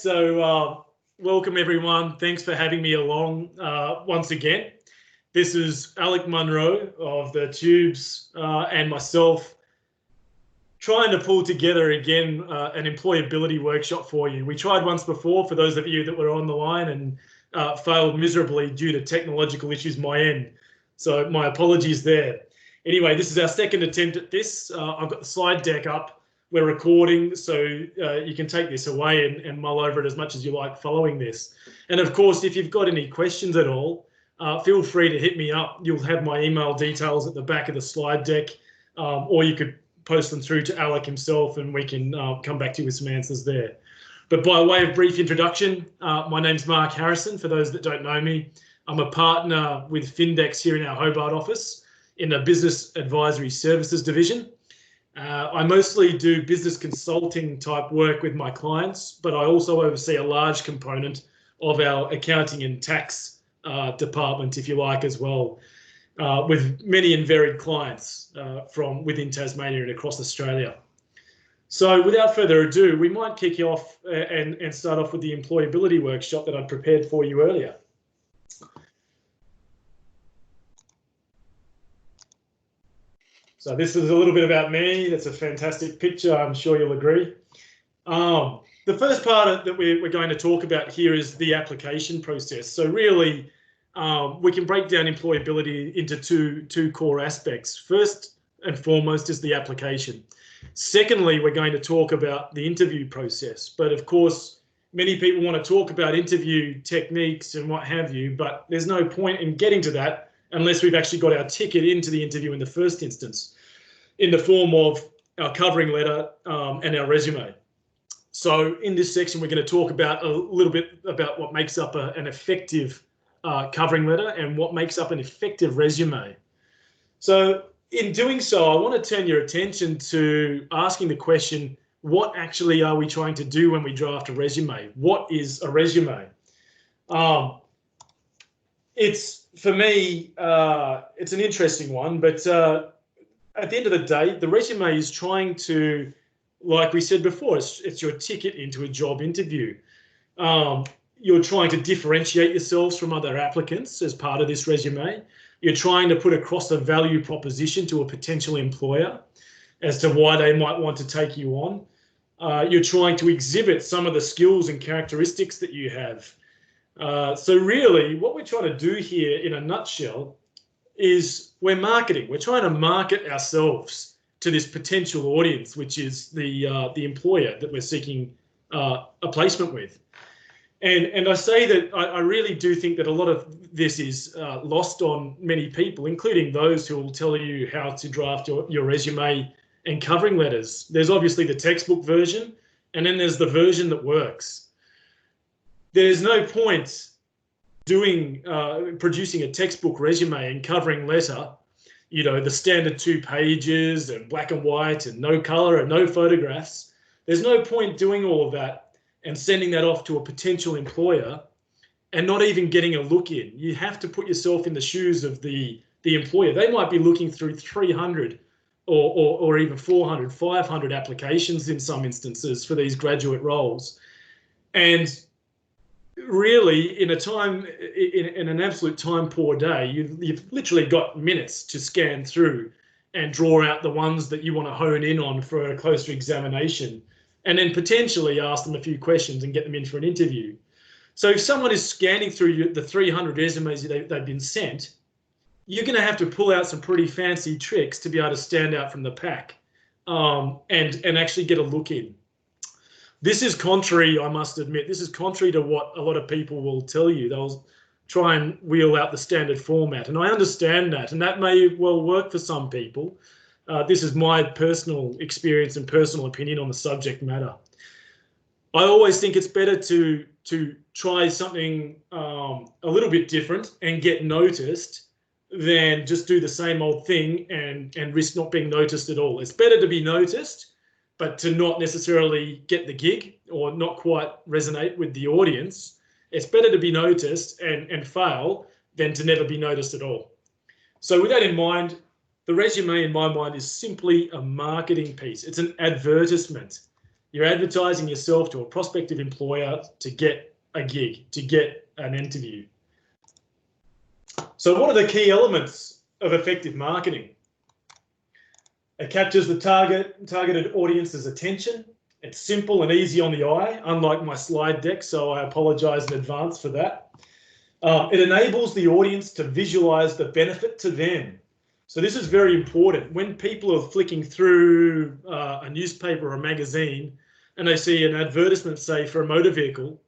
Welcome everyone. Thanks for having me along once again. This is Alec Munro of the Tubes and myself trying to pull together again an employability workshop for you. We tried once before for those of you that were on the line and failed miserably due to technological issues my end. So my apologies there. Anyway, this is our second attempt at this. I've got the slide deck up. We're recording, so you can take this away and mull over it as much as you like following this. And of course, if you've got any questions at all, feel free to hit me up. You'll have my email details at the back of the slide deck, or you could post them through to Alec himself and we can come back to you with some answers there. But by way of brief introduction, my name's Mark Harrison. For those that don't know me, I'm a partner with Findex here in our Hobart office in the Business Advisory Services division. I mostly do business consulting type work with my clients, but I also oversee a large component of our accounting and tax department, if you like, as well, with many and varied clients from within Tasmania and across Australia. So without further ado, we might kick off and start off with the employability workshop that I prepared for you earlier. So this is a little bit about me. That's a fantastic picture. I'm sure you'll agree. The first part that we're going to talk about here is the application process. So really, we can break down employability into two core aspects. First and foremost is the application. Secondly, we're going to talk about the interview process. But of course, many people want to talk about interview techniques and what have you, but there's no point in getting to that unless we've actually got our ticket into the interview in the first instance, in the form of our covering letter and our resume. So in this section, we're going to talk about a little bit about what makes up an effective covering letter and what makes up an effective resume. So in doing so, I want to turn your attention to asking the question, what actually are we trying to do when we draft a resume? What is a resume? For me, it's an interesting one, but at the end of the day, the resume is trying to, like we said before, it's your ticket into a job interview. You're trying to differentiate yourselves from other applicants as part of this resume. You're trying to put across a value proposition to a potential employer as to why they might want to take you on. You're trying to exhibit some of the skills and characteristics that you have. So really, what we're trying to do here in a nutshell is we're marketing. We're trying to market ourselves to this potential audience, which is the employer that we're seeking a placement with. And I say that I really do think that a lot of this is lost on many people, including those who will tell you how to draft your resume and covering letters. There's obviously the textbook version, and then there's the version that works. There's no point producing a textbook resume and covering letter, you know, the standard 2 pages and black and white and no color and no photographs. There's no point doing all of that and sending that off to a potential employer and not even getting a look in. You have to put yourself in the shoes of the employer. They might be looking through 300 or even 400, 500 applications in some instances for these graduate roles. And really, in an absolute time poor day, you've literally got minutes to scan through and draw out the ones that you want to hone in on for a closer examination, and then potentially ask them a few questions and get them in for an interview. So if someone is scanning through the 300 resumes that they've been sent, you're going to have to pull out some pretty fancy tricks to be able to stand out from the pack and actually get a look in. This is contrary, I must admit, this is contrary to what a lot of people will tell you. They'll try and wheel out the standard format. And I understand that, and that may well work for some people. This is my personal experience and personal opinion on the subject matter. I always think it's better to try something a little bit different and get noticed than just do the same old thing and risk not being noticed at all. It's better to be noticed, but to not necessarily get the gig or not quite resonate with the audience. It's better to be noticed and fail than to never be noticed at all. So with that in mind, the resume in my mind is simply a marketing piece. It's an advertisement. You're advertising yourself to a prospective employer to get a gig, to get an interview. So what are the key elements of effective marketing? It captures the targeted audience's attention. It's simple and easy on the eye, unlike my slide deck, so I apologize in advance for that. It enables the audience to visualize the benefit to them. So this is very important. When people are flicking through a newspaper or a magazine and they see an advertisement, say, for a motor vehicle,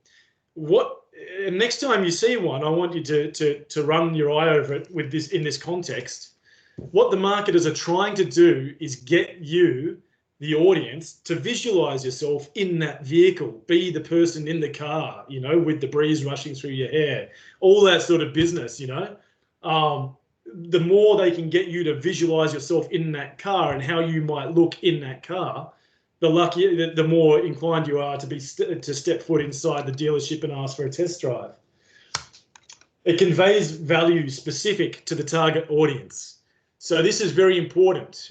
next time you see one, I want you to run your eye over it with this in this context. What the marketers are trying to do is get you, the audience, to visualize yourself in that vehicle, be the person in the car, you know, with the breeze rushing through your hair, all that sort of business, you know. The more they can get you to visualize yourself in that car and how you might look in that car, the more inclined you are to step foot inside the dealership and ask for a test drive. It conveys value specific to the target audience. So this is very important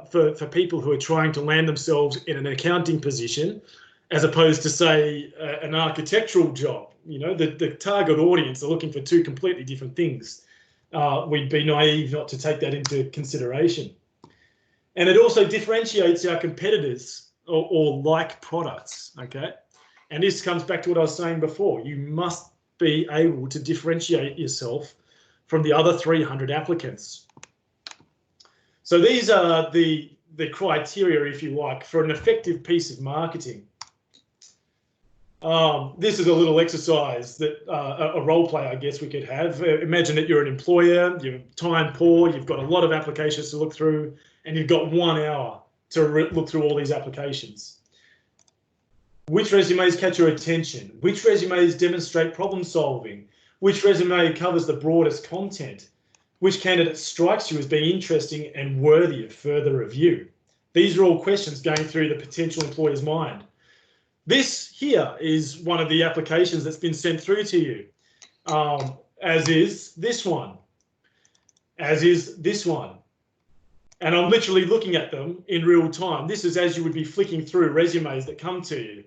for people who are trying to land themselves in an accounting position, as opposed to, say, an architectural job. You know, the target audience are looking for two completely different things. We'd be naive not to take that into consideration. And it also differentiates our competitors or like products, okay? And this comes back to what I was saying before. You must be able to differentiate yourself from the other 300 applicants. So these are the criteria, if you like, for an effective piece of marketing. This is a little exercise that a role play, I guess, we could have. Imagine that you're an employer, you're time poor, you've got a lot of applications to look through, and you've got 1 hour to look through all these applications. Which resumes catch your attention? Which resumes demonstrate problem solving? Which resume covers the broadest content? Which candidate strikes you as being interesting and worthy of further review? These are all questions going through the potential employer's mind. This here is one of the applications that's been sent through to you, as is this one, as is this one. And I'm literally looking at them in real time. This is as you would be flicking through resumes that come to you.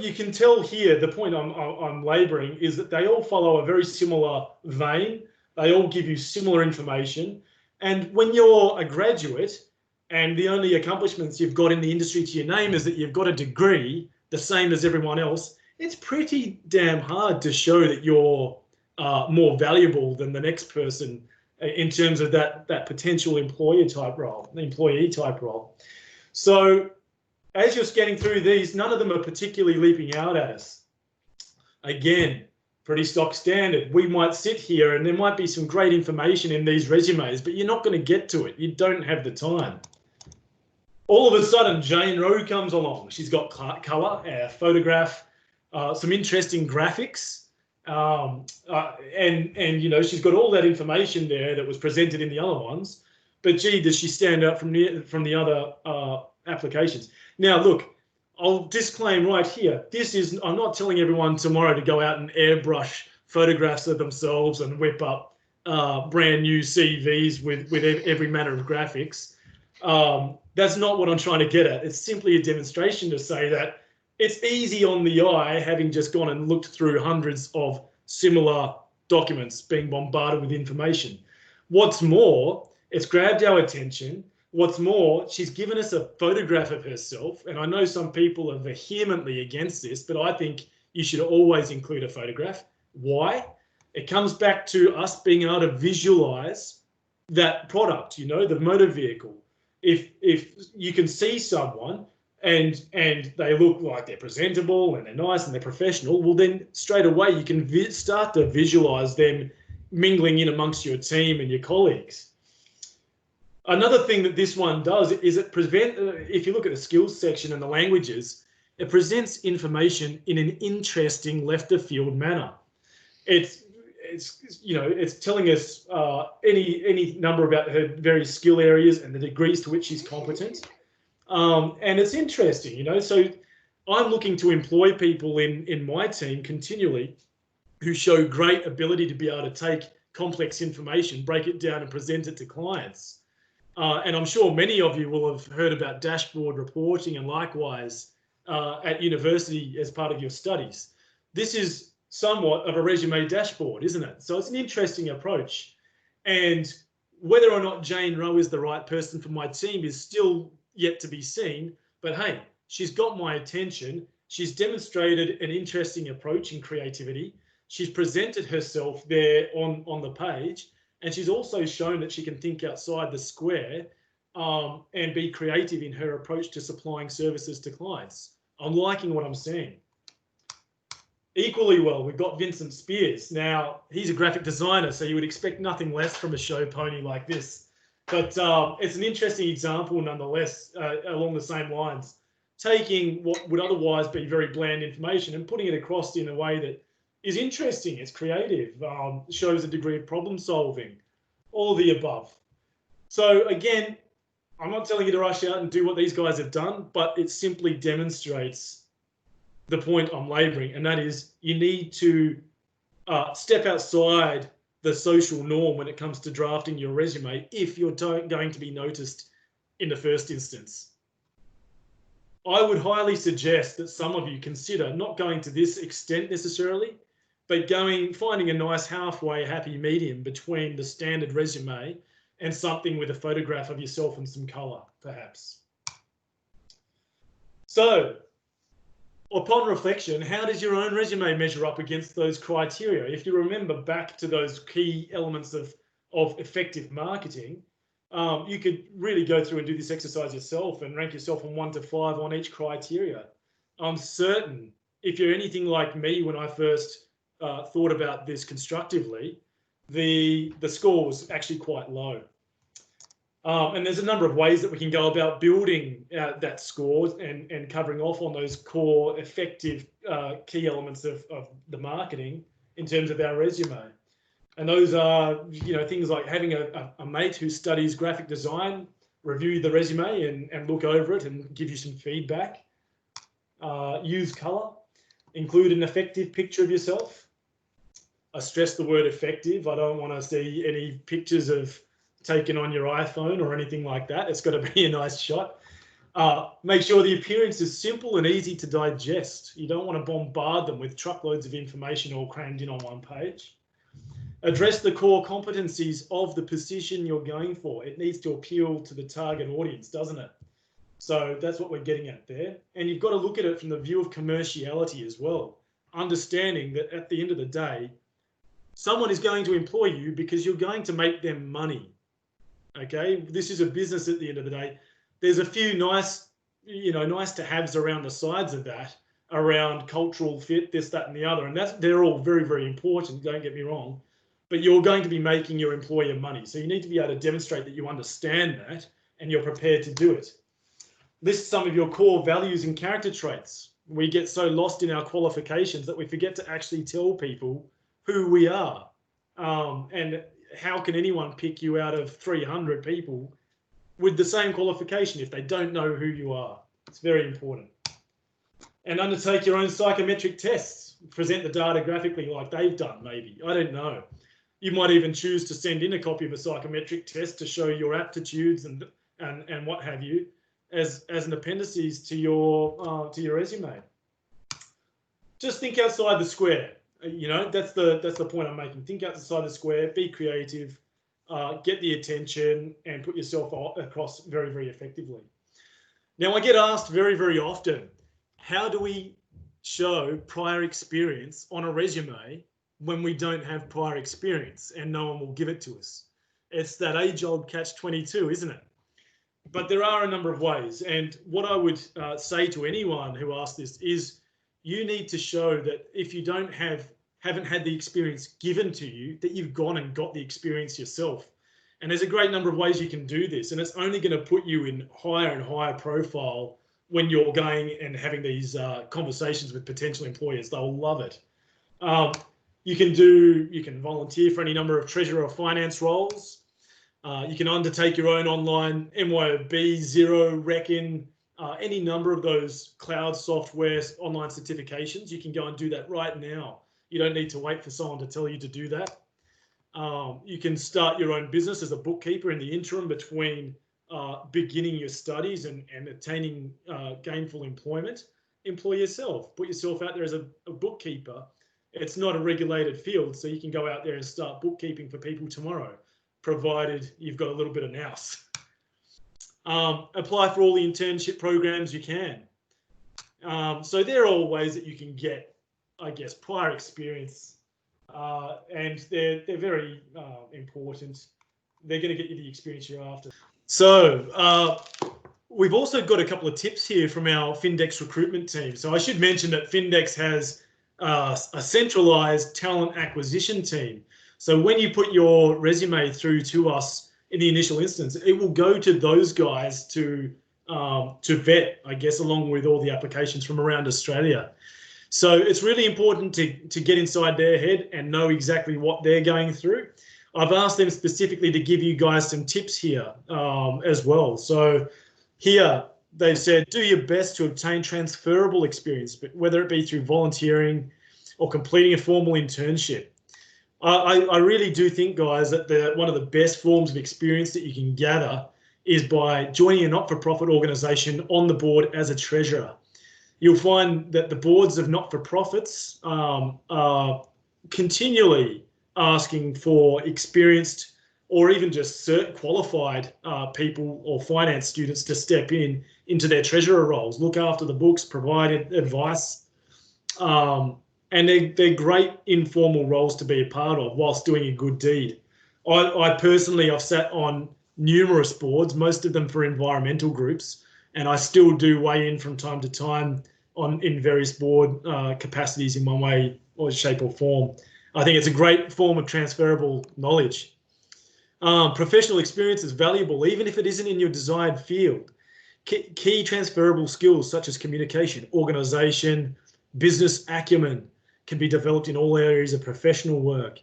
You can tell here, the point I'm labouring is that they all follow a very similar vein. They all give you similar information. And when you're a graduate and the only accomplishments you've got in the industry to your name is that you've got a degree the same as everyone else, it's pretty damn hard to show that you're more valuable than the next person in terms of that potential employee type role. So as you're scanning through these, none of them are particularly leaping out at us. Again, pretty stock standard. We might sit here and there might be some great information in these resumes, but you're not going to get to it. You don't have the time. All of a sudden, Jane Rowe comes along. She's got colour, a photograph, some interesting graphics, and you know, she's got all that information there that was presented in the other ones. But gee, does she stand out from the other applications? Now, look, I'll disclaim right here. I'm not telling everyone tomorrow to go out and airbrush photographs of themselves and whip up brand new CVs with every manner of graphics. That's not what I'm trying to get at. It's simply a demonstration to say that it's easy on the eye, having just gone and looked through hundreds of similar documents being bombarded with information. What's more, it's grabbed our attention. What's more, she's given us a photograph of herself. And I know some people are vehemently against this, but I think you should always include a photograph. Why? It comes back to us being able to visualize that product, you know, the motor vehicle. If you can see someone and they look like they're presentable and they're nice and they're professional, well, then straight away you can start to visualize them mingling in amongst your team and your colleagues. Another thing that this one does is if you look at the skills section and the languages, it presents information in an interesting left of field manner. It's telling us any number about her various skill areas and the degrees to which she's competent. And it's interesting, you know, so I'm looking to employ people in my team continually who show great ability to be able to take complex information, break it down and present it to clients. And I'm sure many of you will have heard about dashboard reporting and likewise at university as part of your studies. This is somewhat of a resume dashboard, isn't it? So it's an interesting approach. And whether or not Jane Rowe is the right person for my team is still yet to be seen. But hey, she's got my attention. She's demonstrated an interesting approach and creativity. She's presented herself there on the page. And she's also shown that she can think outside the square and be creative in her approach to supplying services to clients. I'm liking what I'm seeing. Equally well, we've got Vincent Spears. Now, he's a graphic designer, so you would expect nothing less from a show pony like this. But it's an interesting example nonetheless, along the same lines, taking what would otherwise be very bland information and putting it across in a way that is interesting, it's creative, shows a degree of problem solving, all of the above. So again, I'm not telling you to rush out and do what these guys have done, but it simply demonstrates the point I'm labouring, and that is you need to step outside the social norm when it comes to drafting your resume if you're going to be noticed in the first instance. I would highly suggest that some of you consider not going to this extent necessarily, but finding a nice halfway happy medium between the standard resume and something with a photograph of yourself and some colour, perhaps. So, upon reflection, how does your own resume measure up against those criteria? If you remember back to those key elements of effective marketing, you could really go through and do this exercise yourself and rank yourself from 1 to 5 on each criteria. I'm certain if you're anything like me when I first thought about this constructively, the score was actually quite low. And there's a number of ways that we can go about building that score and covering off on those core effective key elements of the marketing in terms of our resume. And those are, things like having a mate who studies graphic design, review the resume and look over it and give you some feedback. Use colour. Include an effective picture of yourself. I stress the word effective. I don't want to see any pictures of taken on your iPhone or anything like that. It's got to be a nice shot. Make sure the appearance is simple and easy to digest. You don't want to bombard them with truckloads of information all crammed in on one page. Address the core competencies of the position you're going for. It needs to appeal to the target audience, doesn't it? So that's what we're getting at there. And you've got to look at it from the view of commerciality as well, understanding that at the end of the day, someone is going to employ you because you're going to make them money. Okay, this is a business at the end of the day. There's a few nice to haves around the sides of that, around cultural fit, this, that, and the other. And they're all very, very important, don't get me wrong. But you're going to be making your employer money. So you need to be able to demonstrate that you understand that and you're prepared to do it. List some of your core values and character traits. We get so lost in our qualifications that we forget to actually tell people who we are. And how can anyone pick you out of 300 people with the same qualification if they don't know who you are? It's very important. And undertake your own psychometric tests. Present the data graphically like they've done, maybe. I don't know. You might even choose to send in a copy of a psychometric test to show your aptitudes and what have you as an appendices to your resume. Just think outside the square. That's the point I'm making. Think outside the square, be creative, get the attention and put yourself across very, very effectively. Now, I get asked very, very often, how do we show prior experience on a resume when we don't have prior experience and no one will give it to us? It's that age-old catch-22, isn't it? But there are a number of ways. And what I would say to anyone who asks this is you need to show that if you haven't had the experience given to you, that you've gone and got the experience yourself. And there's a great number of ways you can do this. And it's only going to put you in higher and higher profile when you're going and having these conversations with potential employers. They'll love it. You can volunteer for any number of treasurer or finance roles. You can undertake your own online MYOB, Xero, Reckon, any number of those cloud software online certifications. You can go and do that right now. You don't need to wait for someone to tell you to do that. You can start your own business as a bookkeeper in the interim between beginning your studies and attaining gainful employment, employ yourself. Put yourself out there as a bookkeeper. It's not a regulated field, so you can go out there and start bookkeeping for people tomorrow, provided you've got a little bit of nous. Apply for all the internship programs you can. So they're all ways that you can get, I guess, prior experience, and they're very important. They're going to get you the experience you're after. So we've also got a couple of tips here from our Findex recruitment team. So I should mention that Findex has a centralized talent acquisition team. So when you put your resume through to us in the initial instance, it will go to those guys to vet, I guess, along with all the applications from around Australia. So it's really important to get inside their head and know exactly what they're going through. I've asked them specifically to give you guys some tips here as well. So here they've said, do your best to obtain transferable experience, but whether it be through volunteering or completing a formal internship. I really do think, guys, that one of the best forms of experience that you can gather is by joining a not-for-profit organisation on the board as a treasurer. You'll find that the boards of not-for-profits are continually asking for experienced or even just qualified people or finance students to step into their treasurer roles, look after the books, provide advice. And they're great informal roles to be a part of whilst doing a good deed. I personally, I've sat on numerous boards, most of them for environmental groups, and I still do weigh in from time to time in various board capacities in one way or shape or form. I think it's a great form of transferable knowledge. Professional experience is valuable, even if it isn't in your desired field. Key transferable skills such as communication, organisation, business acumen can be developed in all areas of professional work.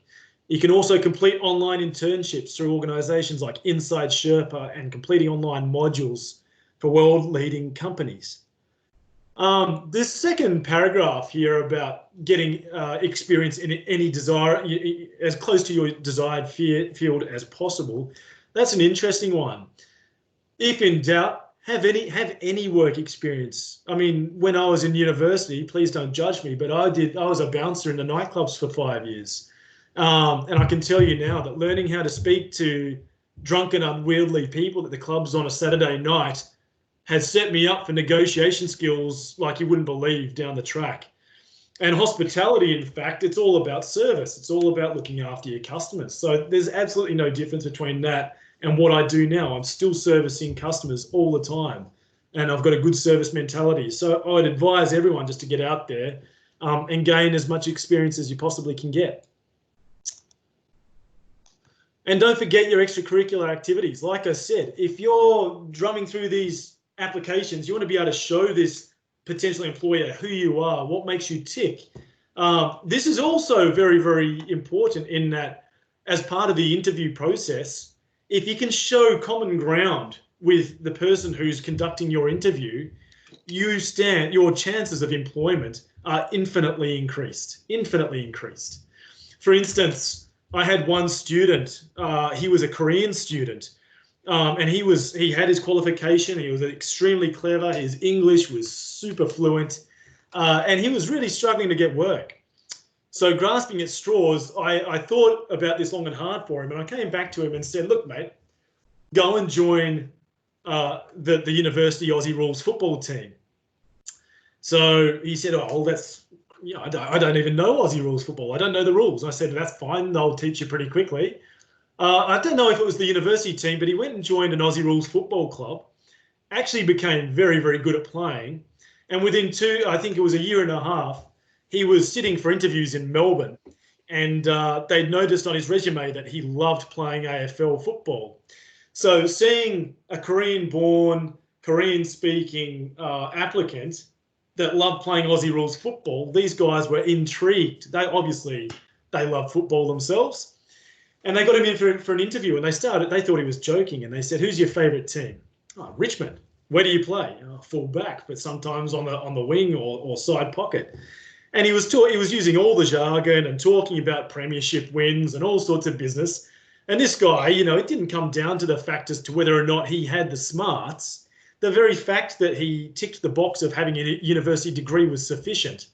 You can also complete online internships through organisations like Inside Sherpa and completing online modules for world-leading companies. This second paragraph here about getting experience in any as close to your desired field as possible, that's an interesting one. If in doubt, have any work experience. I mean, when I was in university, please don't judge me, but I was a bouncer in the nightclubs for 5 years. And I can tell you now that learning how to speak to drunken, unwieldy people at the clubs on a Saturday night has set me up for negotiation skills like you wouldn't believe down the track. And hospitality, in fact, it's all about service. It's all about looking after your customers. So there's absolutely no difference between that and what I do now. I'm still servicing customers all the time, and I've got a good service mentality. So I would advise everyone just to get out there and gain as much experience as you possibly can get. And don't forget your extracurricular activities. Like I said, if you're drumming through these applications, you want to be able to show this potential employer who you are, what makes you tick. This is also very, very important in that as part of the interview process, if you can show common ground with the person who's conducting your interview, your chances of employment are infinitely increased. For instance, I had one student, he was a Korean student, and he had his qualification. He was extremely clever. His English was super fluent, and he was really struggling to get work. So grasping at straws, I thought about this long and hard for him, and I came back to him and said, look, mate, go and join the University Aussie Rules football team. So he said, oh, well, that's, I don't even know Aussie Rules football. I don't know the rules. I said, that's fine. They'll teach you pretty quickly. I don't know if it was the university team, but he went and joined an Aussie Rules football club, actually became very, very good at playing. And within I think it was a year and a half, he was sitting for interviews in Melbourne, and they'd noticed on his resume that he loved playing AFL football. So seeing a Korean-born, Korean-speaking applicant that loved playing Aussie Rules football, these guys were intrigued. They love football themselves. And they got him in for an interview, and they thought he was joking, and they said, who's your favourite team? Oh, Richmond. Where do you play? Oh, full back, but sometimes on the wing or side pocket. And he was using all the jargon and talking about premiership wins and all sorts of business. And this guy, it didn't come down to the fact as to whether or not he had the smarts. The very fact that he ticked the box of having a university degree was sufficient.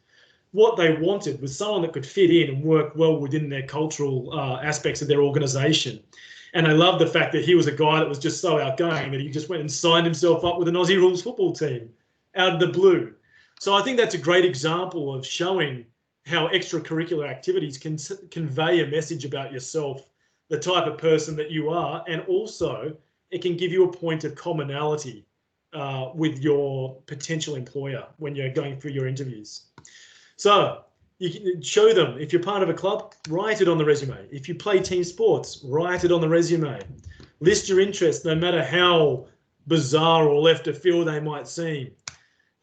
What they wanted was someone that could fit in and work well within their cultural aspects of their organization. And I love the fact that he was a guy that was just so outgoing that he just went and signed himself up with an Aussie Rules football team out of the blue. So I think that's a great example of showing how extracurricular activities can convey a message about yourself, the type of person that you are, and also it can give you a point of commonality with your potential employer when you're going through your interviews. So you can show them, if you're part of a club, write it on the resume. If you play team sports, write it on the resume. List your interests, no matter how bizarre or left of field they might seem.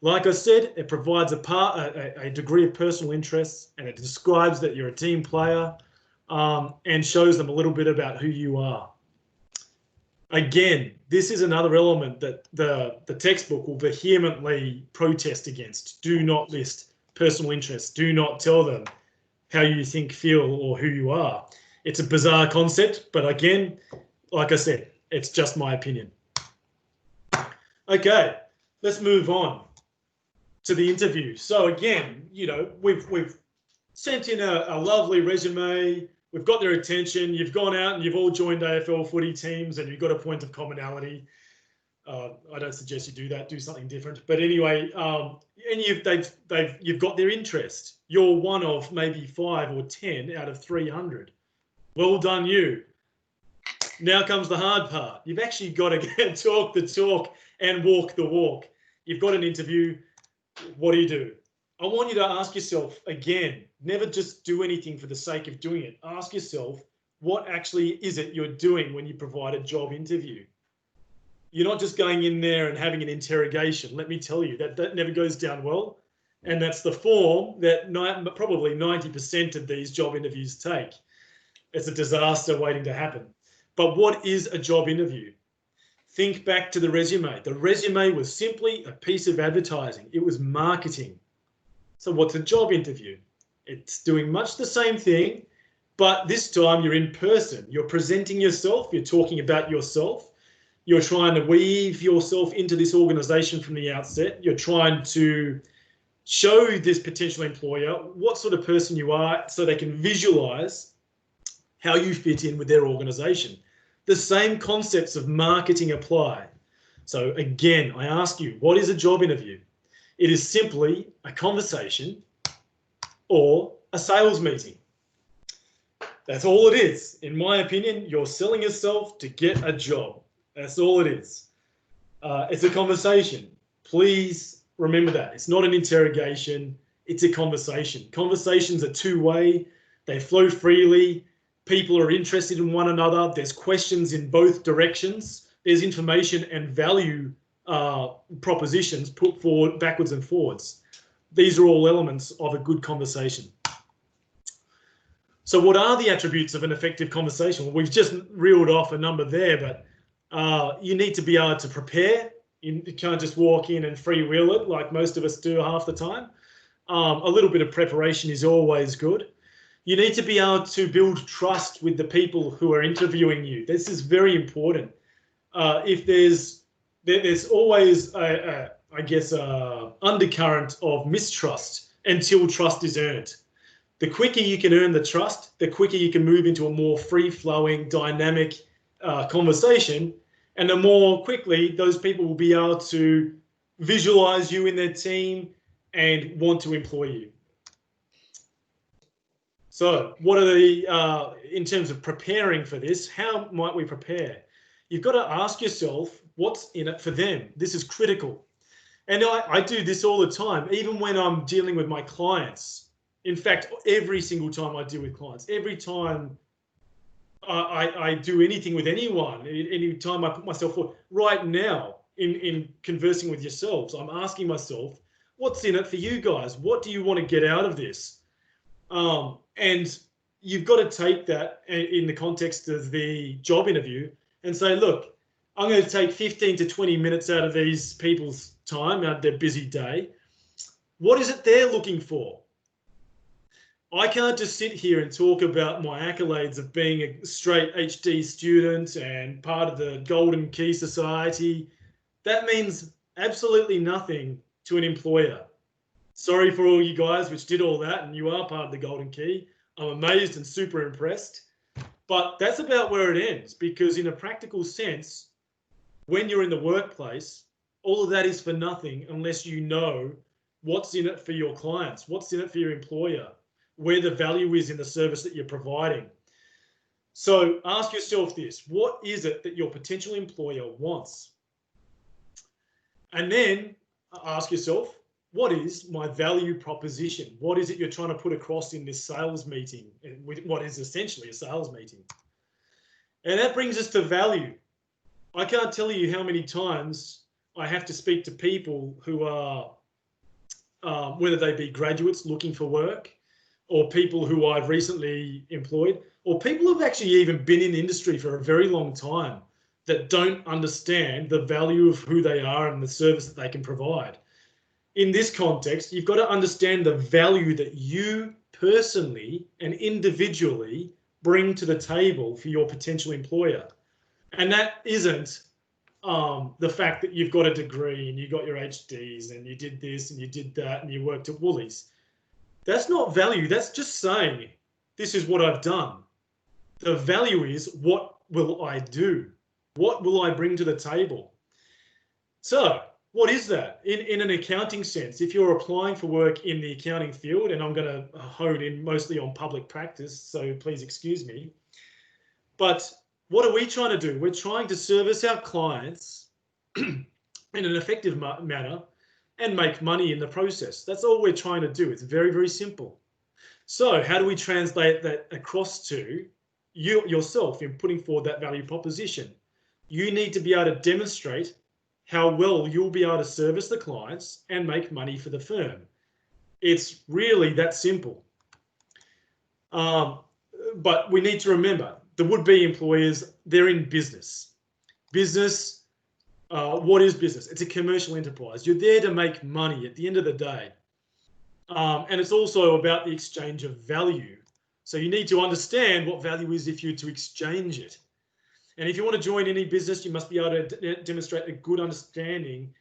Like I said, it provides a degree of personal interest, and it describes that you're a team player, and shows them a little bit about who you are. Again, this is another element that the textbook will vehemently protest against. Do not list personal interests. Do not tell them how you think, feel, or who you are. It's a bizarre concept, but again, like I said, it's just my opinion. Okay, let's move on to the interview. So again, we've sent in a lovely resume. We've got their attention. You've gone out and you've all joined AFL footy teams, and you've got a point of commonality. I don't suggest you do that. Do something different. But anyway, and you've got their interest. You're one of maybe 5 or 10 out of 300. Well done, you. Now comes the hard part. You've actually got to talk the talk and walk the walk. You've got an interview. What do? I want you to ask yourself again, never just do anything for the sake of doing it. Ask yourself, what actually is it you're doing when you provide a job interview? You're not just going in there and having an interrogation. Let me tell you, that never goes down well. And that's the form that probably 90% of these job interviews take. It's a disaster waiting to happen. But what is a job interview? Think back to the resume. The resume was simply a piece of advertising. It was marketing. So what's a job interview? It's doing much the same thing, but this time you're in person. You're presenting yourself. You're talking about yourself. You're trying to weave yourself into this organization from the outset. You're trying to show this potential employer what sort of person you are so they can visualize how you fit in with their organization. The same concepts of marketing apply. So again, I ask you, what is a job interview? It is simply a conversation or a sales meeting. That's all it is. In my opinion, you're selling yourself to get a job. That's all it is. It's a conversation. Please remember that. It's not an interrogation. It's a conversation. Conversations are two-way. They flow freely. People are interested in one another. There's questions in both directions. There's information and value propositions put forward backwards and forwards. These are all elements of a good conversation. So what are the attributes of an effective conversation? Well, we've just reeled off a number there, but you need to be able to prepare. You can't just walk in and freewheel it like most of us do half the time. A little bit of preparation is always good. You need to be able to build trust with the people who are interviewing you. This is very important. If there's always I guess undercurrent of mistrust until trust is earned. The quicker you can earn the trust, the quicker you can move into a more free-flowing, dynamic conversation, and the more quickly those people will be able to visualize you in their team and want to employ you. So what are the, in terms of preparing for this, how might we prepare? You've got to ask yourself what's in it for them. This is critical. And I do this all the time, even when I'm dealing with my clients. In fact, every single time I deal with clients, every time I do anything with anyone, any time I put myself forward, right now in conversing with yourselves, I'm asking myself, what's in it for you guys? What do you want to get out of this? And you've got to take that in the context of the job interview and say, look, I'm going to take 15 to 20 minutes out of these people's time, out of their busy day. What is it they're looking for? I can't just sit here and talk about my accolades of being a straight HD student and part of the Golden Key Society. That means absolutely nothing to an employer. Sorry for all you guys which did all that and you are part of the Golden Key. I'm amazed and super impressed. But that's about where it ends, because in a practical sense, when you're in the workplace, all of that is for nothing unless you know what's in it for your clients, what's in it for your employer, where the value is in the service that you're providing. So ask yourself this: what is it that your potential employer wants? And then ask yourself, what is my value proposition? What is it you're trying to put across in this sales meeting, what is essentially a sales meeting? And that brings us to value. I can't tell you how many times I have to speak to people who are, whether they be graduates looking for work, or people who I've recently employed, or people who've actually even been in the industry for a very long time, that don't understand the value of who they are and the service that they can provide. In this context, you've got to understand the value that you personally and individually bring to the table for your potential employer. And that isn't the fact that you've got a degree and you got your HDs and you did this and you did that and you worked at Woolies. That's not value. That's just saying, this is what I've done. The value is, what will I do? What will I bring to the table? So what is that? In an accounting sense, if you're applying for work in the accounting field, and I'm going to hone in mostly on public practice, so please excuse me, but what are we trying to do? We're trying to service our clients in an effective manner and make money in the process. That's all we're trying to do. It's very, very simple. So how do we translate that across to you yourself in putting forward that value proposition? You need to be able to demonstrate how well you'll be able to service the clients and make money for the firm. It's really that simple. But we need to remember, the would-be employers, they're in business. Business, what is business? It's a commercial enterprise. You're there to make money at the end of the day. And it's also about the exchange of value. So you need to understand what value is if you're to exchange it. And if you want to join any business, you must be able to demonstrate a good understanding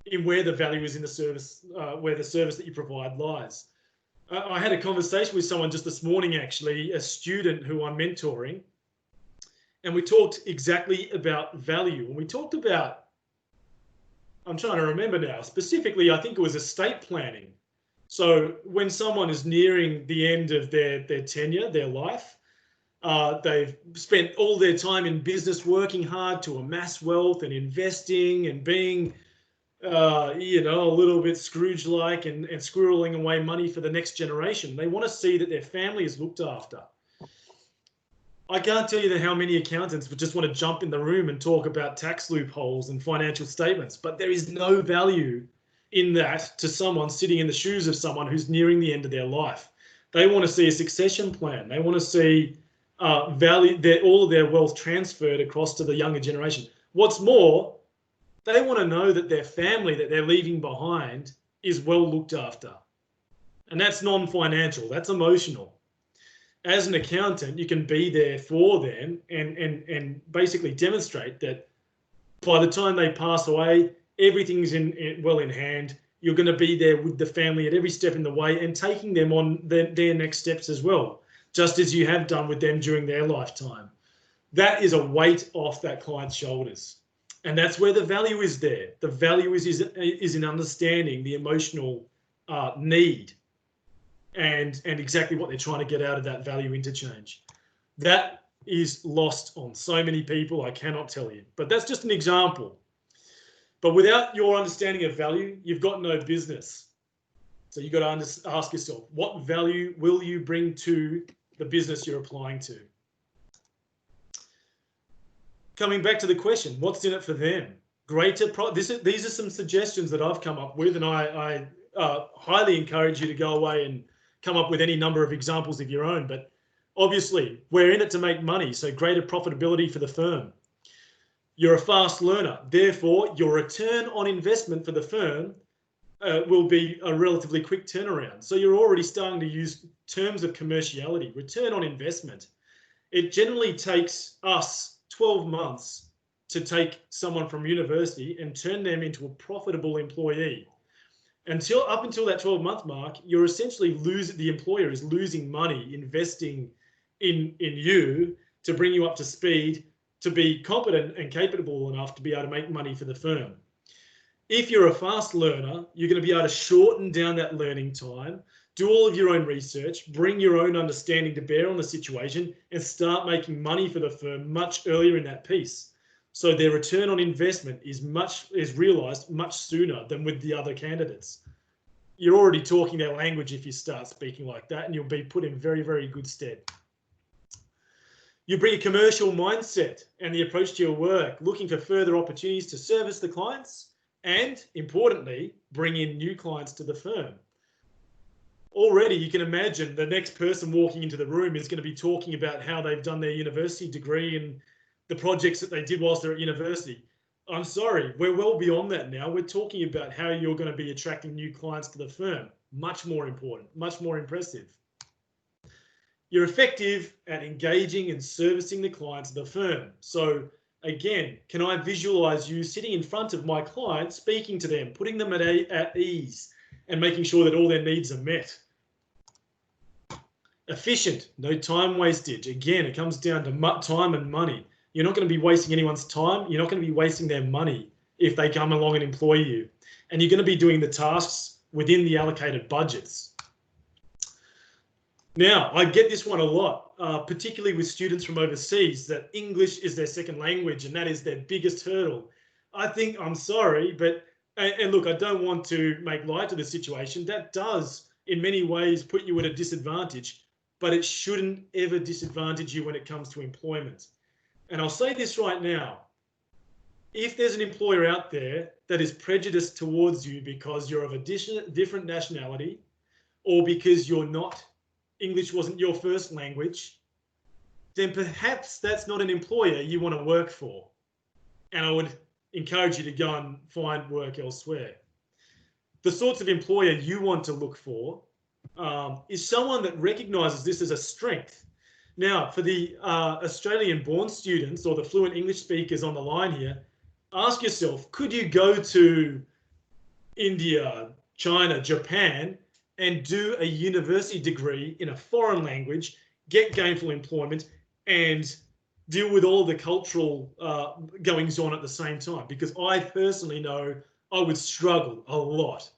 in where the value is in the service, where the service that you provide lies. I had a conversation with someone just this morning, actually, a student who I'm mentoring, and we talked exactly about value. And we talked about, I'm trying to remember now, specifically, I think it was estate planning. So when someone is nearing the end of their tenure, their life, they've spent all their time in business working hard to amass wealth and investing and being, a little bit Scrooge-like and squirreling away money for the next generation. They want to see that their family is looked after. I can't tell you how many accountants would just want to jump in the room and talk about tax loopholes and financial statements, but there is no value in that to someone sitting in the shoes of someone who's nearing the end of their life. They want to see a succession plan. They want to see all of their wealth transferred across to the younger generation. What's more, they want to know that their family that they're leaving behind is well looked after. And that's non-financial, that's emotional. As an accountant, you can be there for them and basically demonstrate that by the time they pass away, everything's well in hand. You're going to be there with the family at every step in the way and taking them on their next steps as well, just as you have done with them during their lifetime. That is a weight off that client's shoulders. And that's where the value is there. The value is in understanding the emotional need and exactly what they're trying to get out of that value interchange. That is lost on so many people, I cannot tell you. But that's just an example. But without your understanding of value, you've got no business. So you've got to ask yourself, what value will you bring to the business you're applying to? Coming back to the question, what's in it for them? These are some suggestions that I've come up with, and I highly encourage you to go away and come up with any number of examples of your own. But obviously, we're in it to make money, so greater profitability for the firm. You're a fast learner. Therefore, your return on investment for the firm will be a relatively quick turnaround. So you're already starting to use terms of commerciality, return on investment. It generally takes us 12 months to take someone from university and turn them into a profitable employee. Up until that 12-month mark, you're essentially the employer is losing money investing in you to bring you up to speed, to be competent and capable enough to be able to make money for the firm. If you're a fast learner, you're going to be able to shorten down that learning time, do all of your own research, bring your own understanding to bear on the situation, and start making money for the firm much earlier in that piece. So their return on investment is realized much sooner than with the other candidates. You're already talking their language if you start speaking like that, and you'll be put in very, very good stead. You bring a commercial mindset and the approach to your work, looking for further opportunities to service the clients and, importantly, bring in new clients to the firm. Already, you can imagine the next person walking into the room is going to be talking about how they've done their university degree and the projects that they did whilst they're at university. I'm sorry, we're well beyond that now. We're talking about how you're going to be attracting new clients to the firm. Much more important, much more impressive. You're effective at engaging and servicing the clients of the firm. So again, can I visualize you sitting in front of my client, speaking to them, putting them at ease, and making sure that all their needs are met? Efficient, no time wastage. Again, it comes down to time and money. You're not going to be wasting anyone's time. You're not going to be wasting their money if they come along and employ you. And you're going to be doing the tasks within the allocated budgets. Now, I get this one a lot, particularly with students from overseas, that English is their second language and that is their biggest hurdle. I'm sorry, but, and look, I don't want to make light of the situation. That does, in many ways, put you at a disadvantage, but it shouldn't ever disadvantage you when it comes to employment. And I'll say this right now. If there's an employer out there that is prejudiced towards you because you're of a different nationality or because English wasn't your first language, then perhaps that's not an employer you want to work for. And I would encourage you to go and find work elsewhere. The sorts of employer you want to look for is someone that recognizes this as a strength. Now, for the Australian-born students or the fluent English speakers on the line here, ask yourself, could you go to India, China, Japan, and do a university degree in a foreign language, get gainful employment, and deal with all the cultural goings on at the same time? Because I personally know I would struggle a lot.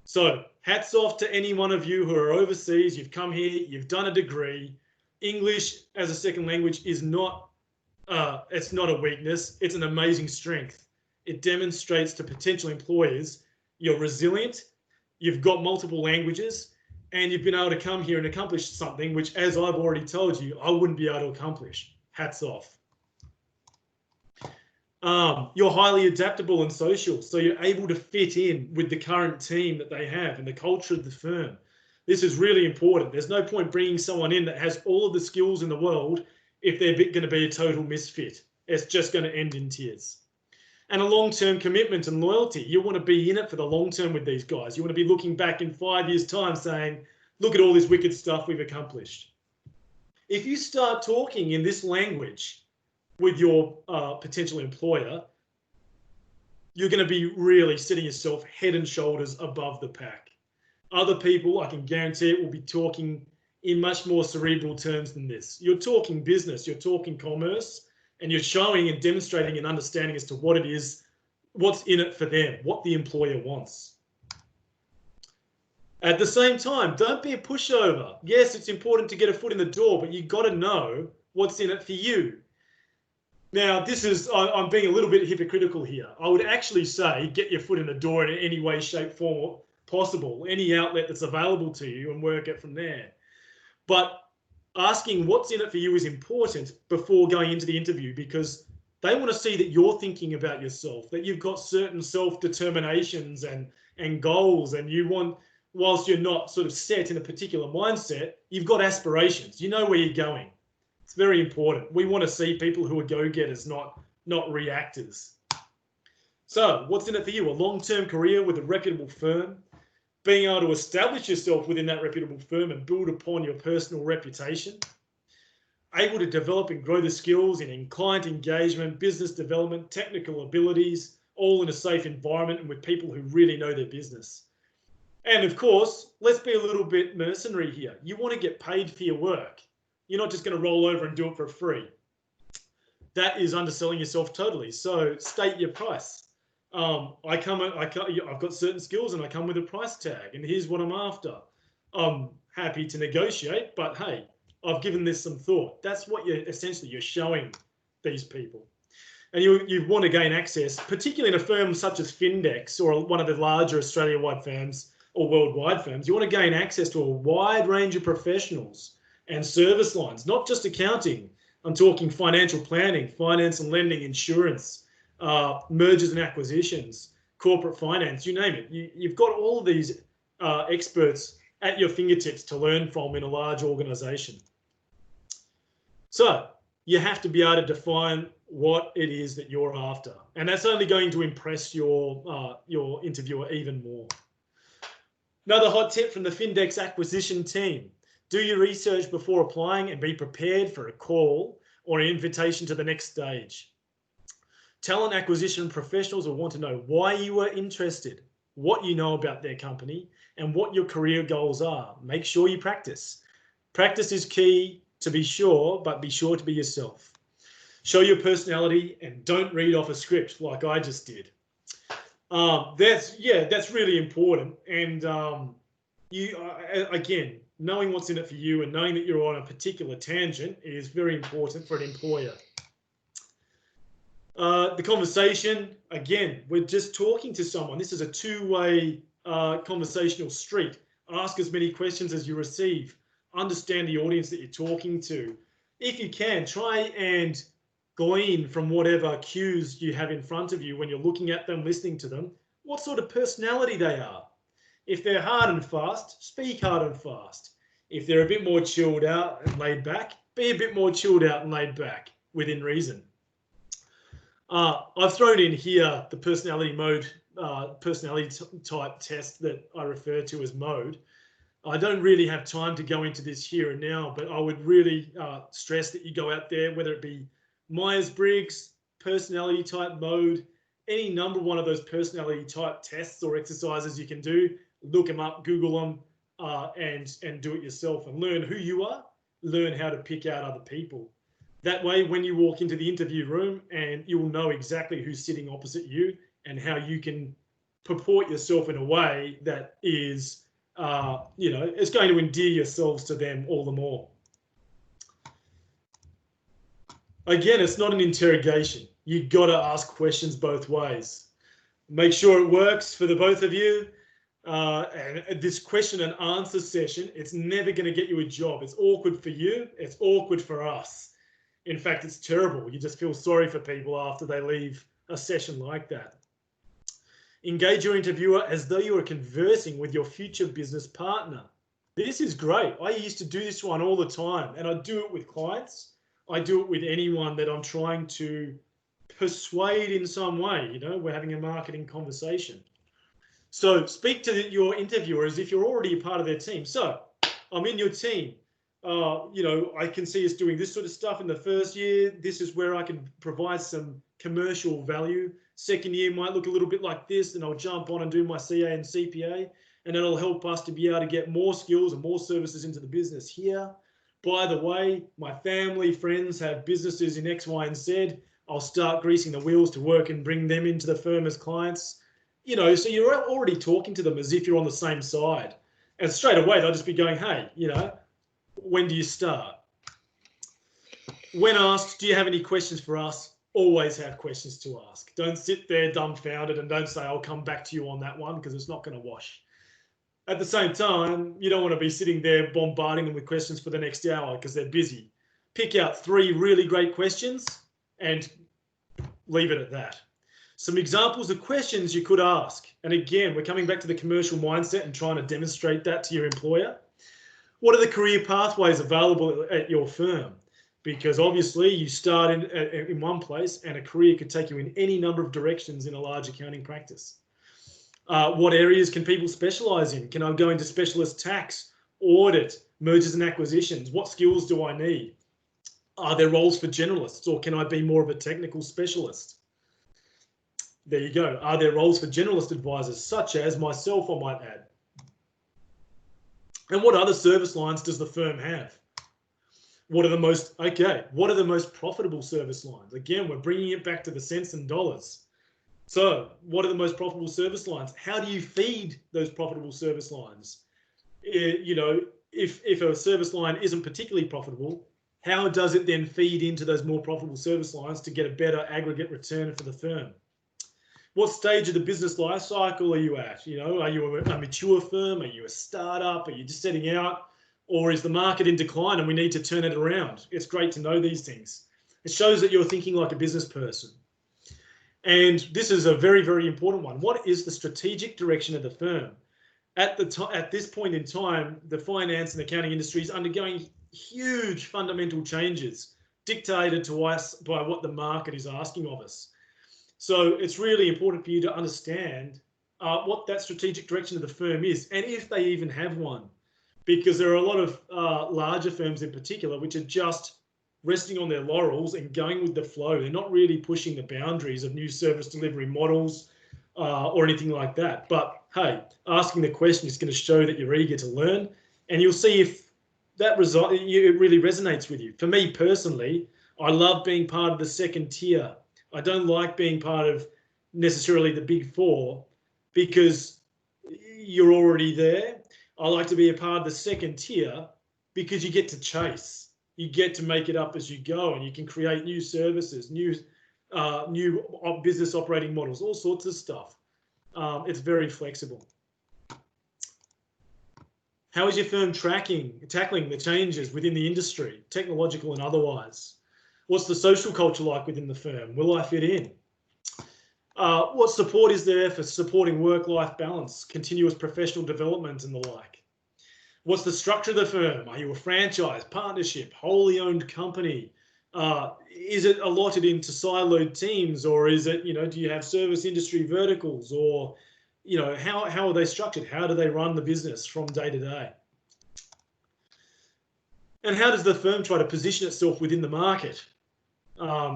So hats off to any one of you who are overseas. You've come here, you've done a degree. English as a second language is not, it's not a weakness. It's an amazing strength. It demonstrates to potential employers you're resilient, you've got multiple languages, and you've been able to come here and accomplish something which, as I've already told you, I wouldn't be able to accomplish. Hats off. You're highly adaptable and social, so you're able to fit in with the current team that they have and the culture of the firm. This is really important. There's no point bringing someone in that has all of the skills in the world if they're going to be a total misfit. It's just going to end in tears. And a long-term commitment and loyalty. You want to be in it for the long term with these guys. You want to be looking back in 5 years' time saying, look at all this wicked stuff we've accomplished. If you start talking in this language with your potential employer, you're going to be really setting yourself head and shoulders above the pack. Other people, I can guarantee it, will be talking in much more cerebral terms than this. You're talking business, you're talking commerce, and you're showing and demonstrating an understanding as to what it is, what's in it for them, what the employer wants. At the same time, don't be a pushover. Yes, it's important to get a foot in the door, but you've got to know what's in it for you. Now, I'm being a little bit hypocritical here. I would actually say get your foot in the door in any way, shape, form possible, any outlet that's available to you, and work it from there. But asking what's in it for you is important before going into the interview, because they want to see that you're thinking about yourself, that you've got certain self-determinations and goals, and you want, whilst you're not sort of set in a particular mindset, you've got aspirations. You know where you're going. It's very important. We want to see people who are go-getters, not reactors. So what's in it for you? A long-term career with a reputable firm, being able to establish yourself within that reputable firm and build upon your personal reputation, able to develop and grow the skills in client engagement, business development, technical abilities, all in a safe environment and with people who really know their business. And of course, let's be a little bit mercenary here. You want to get paid for your work. You're not just going to roll over and do it for free. That is underselling yourself totally. So state your price. I've got certain skills and I come with a price tag, and here's what I'm after. I'm happy to negotiate, but hey, I've given this some thought. That's what you're showing these people. And you want to gain access, particularly in a firm such as Findex or one of the larger Australia-wide firms or worldwide firms. You want to gain access to a wide range of professionals and service lines, not just accounting. I'm talking financial planning, finance and lending, insurance, mergers and acquisitions, corporate finance, you name it. You've got all of these experts at your fingertips to learn from in a large organization. So you have to be able to define what it is that you're after. And that's only going to impress your interviewer even more. Another hot tip from the Findex acquisition team: do your research before applying and be prepared for a call or an invitation to the next stage. Talent acquisition professionals will want to know why you are interested, what you know about their company, and what your career goals are. Make sure you practice. Practice is key, to be sure, but be sure to be yourself. Show your personality and don't read off a script like I just did. That's really important. And again, knowing what's in it for you and knowing that you're on a particular tangent is very important for an employer. The conversation, again, we're just talking to someone. This is a two-way conversational street. Ask as many questions as you receive. Understand the audience that you're talking to. If you can, try and glean from whatever cues you have in front of you when you're looking at them, listening to them, what sort of personality they are. If they're hard and fast, speak hard and fast. If they're a bit more chilled out and laid back, be a bit more chilled out and laid back within reason. I've thrown in here the personality type test that I refer to as mode. I don't really have time to go into this here and now, but I would really stress that you go out there, whether it be Myers-Briggs, personality type mode, any number one of those personality type tests or exercises you can do, look them up, Google them, and do it yourself and learn who you are, learn how to pick out other people. That way, when you walk into the interview room, and you will know exactly who's sitting opposite you and how you can purport yourself in a way that is, it's going to endear yourselves to them all the more. Again, it's not an interrogation. You've got to ask questions both ways. Make sure it works for the both of you. And this question and answer session, it's never going to get you a job. It's awkward for you. It's awkward for us. In fact, it's terrible. You just feel sorry for people after they leave a session like that. Engage your interviewer as though you are conversing with your future business partner. This is great. I used to do this one all the time, and I do it with clients. I do it with anyone that I'm trying to persuade in some way. We're having a marketing conversation. So speak to your interviewer as if you're already a part of their team. So I'm in your team. I can see us doing this sort of stuff in the first year. This is where I can provide some commercial value. Second year might look a little bit like this, and I'll jump on and do my CA and CPA, and it'll help us to be able to get more skills and more services into the business here. By the way, my family, friends have businesses in X, Y, and Z. I'll start greasing the wheels to work and bring them into the firm as clients. So you're already talking to them as if you're on the same side. And straight away, they'll just be going, hey, when do you start? When asked, do you have any questions for us? Always have questions to ask. Don't sit there dumbfounded and don't say, I'll come back to you on that one, because it's not going to wash. At the same time, you don't want to be sitting there bombarding them with questions for the next hour because they're busy. Pick out 3 really great questions and leave it at that. Some examples of questions you could ask. And again, we're coming back to the commercial mindset and trying to demonstrate that to your employer. What are the career pathways available at your firm? because obviously you start in one place and a career could take you in any number of directions in a large accounting practice. What areas can people specialize in? Can I go into specialist tax, audit, mergers and acquisitions? What skills do I need? Are there roles for generalists, or can I be more of a technical specialist? There you go. Are there roles for generalist advisors, such as myself, I might add? And what other service lines does the firm have? What are the most profitable service lines? Again, we're bringing it back to the cents and dollars. So what are the most profitable service lines? How do you feed those profitable service lines? You know, if a service line isn't particularly profitable, how does it then feed into those more profitable service lines to get a better aggregate return for the firm? What stage of the business life cycle are you at? You know, are you a mature firm? Are you a startup? Are you just setting out? Or is the market in decline and we need to turn it around? It's great to know these things. It shows that you're thinking like a business person. And this is a very, very important one. What is the strategic direction of the firm? At this point in time, the finance and accounting industry is undergoing huge fundamental changes dictated to us by what the market is asking of us. So it's really important for you to understand what that strategic direction of the firm is, and if they even have one, because there are a lot of larger firms in particular which are just resting on their laurels and going with the flow. They're not really pushing the boundaries of new service delivery models or anything like that. But hey, asking the question is going to show that you're eager to learn, and you'll see if that result it really resonates with you. For me personally, I love being part of the second tier. I don't like being part of necessarily the big four because you're already there. I like to be a part of the second tier because you get to chase. You get to make it up as you go, and you can create new services, new business operating models, all sorts of stuff. It's very flexible. How is your firm tackling the changes within the industry, technological and otherwise? What's the social culture like within the firm? Will I fit in? What support is there for supporting work-life balance, continuous professional development and the like? What's the structure of the firm? Are you a franchise, partnership, wholly owned company? Is it allotted into siloed teams, or is it, you know, do you have service industry verticals, or, you know, how are they structured? How do they run the business from day to day? And how does the firm try to position itself within the market?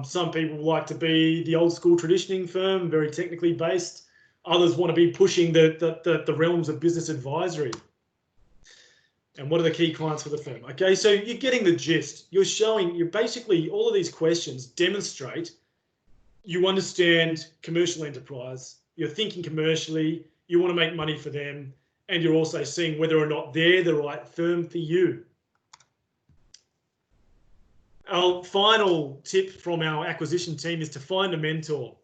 Some people like to be the old school traditioning firm, very technically based. Others want to be pushing the realms of business advisory. And what are the key clients for the firm? Okay, so you're getting the gist. You're basically, all of these questions demonstrate you understand commercial enterprise, you're thinking commercially, you want to make money for them, and you're also seeing whether or not they're the right firm for you. Our final tip from our acquisition team is to find a mentor.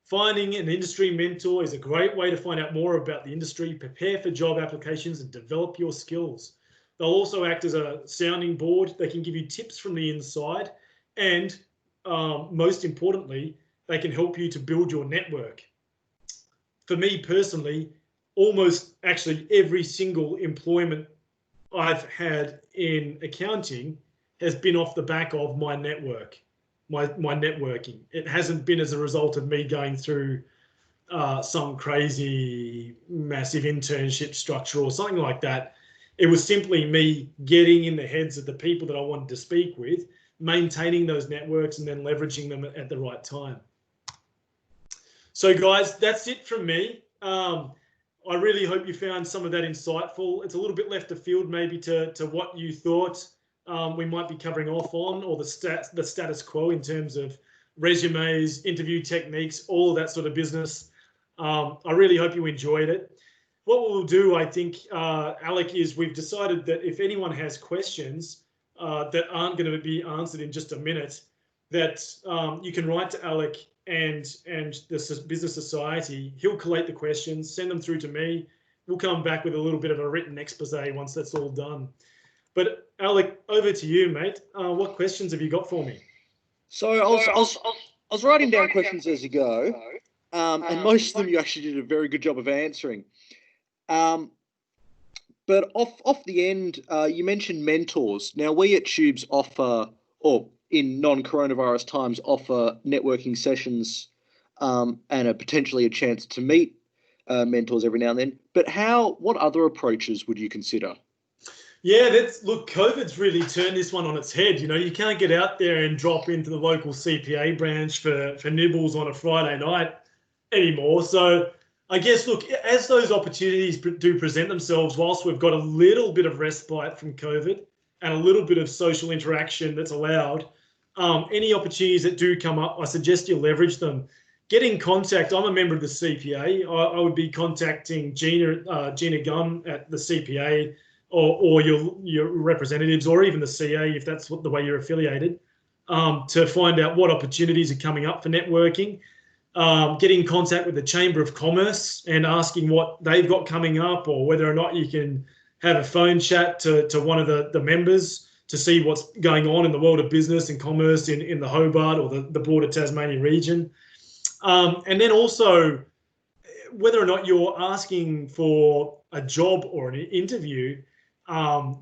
Finding an industry mentor is a great way to find out more about the industry, prepare for job applications, and develop your skills. They'll also act as a sounding board. They can give you tips from the inside, and most importantly, they can help you to build your network. For me personally, almost actually every single employment I've had in accounting has been off the back of my network, my networking. It hasn't been as a result of me going through some crazy massive internship structure or something like that. It was simply me getting in the heads of the people that I wanted to speak with, maintaining those networks, and then leveraging them at the right time. So guys, that's it from me. I really hope you found some of that insightful. It's a little bit left of field maybe to what you thought we might be covering off on, or the status quo in terms of resumes, interview techniques, all of that sort of business. I really hope you enjoyed it. What we'll do, I think, Alec, is we've decided that if anyone has questions that aren't going to be answered in just a minute, that you can write to Alec and the Business Society. He'll collate the questions, send them through to me. We'll come back with a little bit of a written expose once that's all done. But Alec, over to you, mate. What questions have you got for me? So I was writing down questions as you go, and most of them you actually did a very good job of answering. But off the end, you mentioned mentors. Now, we at Tubes offer, or in non-coronavirus times offer networking sessions and potentially a chance to meet mentors every now and then. But what other approaches would you consider? Yeah, look, COVID's really turned this one on its head. You can't get out there and drop into the local CPA branch for nibbles on a Friday night anymore. So I guess, look, as those opportunities do present themselves, whilst we've got a little bit of respite from COVID and a little bit of social interaction that's allowed, any opportunities that do come up, I suggest you leverage them. Get in contact. I'm a member of the CPA. I would be contacting Gina Gunn at the CPA, or your representatives, or even the CA if that's the way you're affiliated, to find out what opportunities are coming up for networking. Get in contact with the Chamber of Commerce and asking what they've got coming up, or whether or not you can have a phone chat to one of the members to see what's going on in the world of business and commerce in the Hobart or the broader Tasmania region. And then also, whether or not you're asking for a job or an interview,